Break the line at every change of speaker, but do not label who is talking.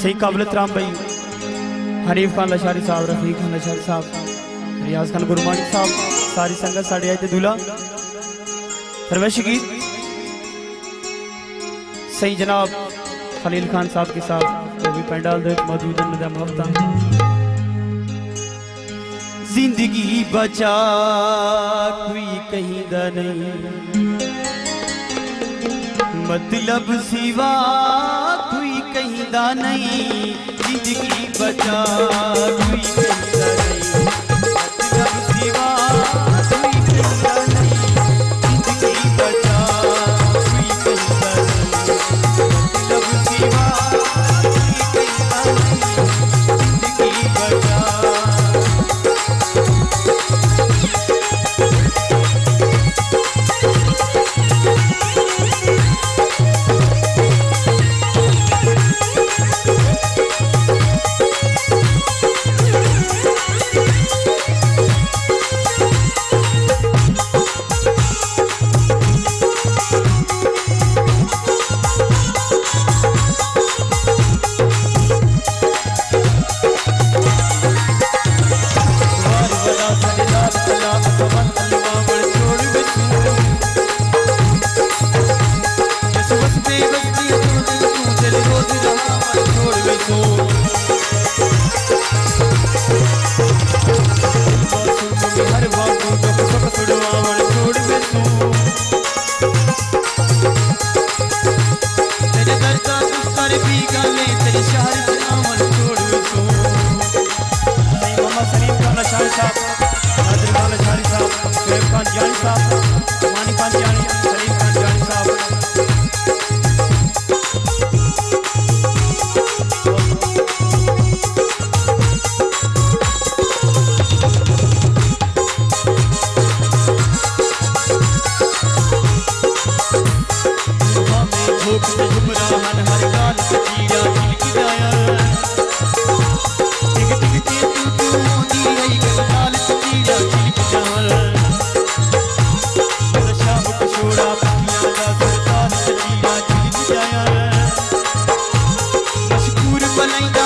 सही काबिलत राम भाई, हनीफ खान लशारी साहब, रफीक खान लशारी साहब, रियाज खान गुरमानी साहब, सारी संगत साढ़े आए थे दूल्हा फरमाइश की सही जनाब खलील खान साहब के साथ वो भी पंडाल दे मौजूद हफ्ता। जिंदगी बचा कोई कहीं दा नहीं, मतलब सिवा कोई कहीं दा नहीं। जिंदगी बचा कोई कहीं दा नहीं, मतलब सिवा कोई कहीं दा नहीं। जिंदगी बचा कोई कहीं दा नहीं, मतलब सिवा कोई कहीं दा नहीं। जिंदगी बचा
बनाई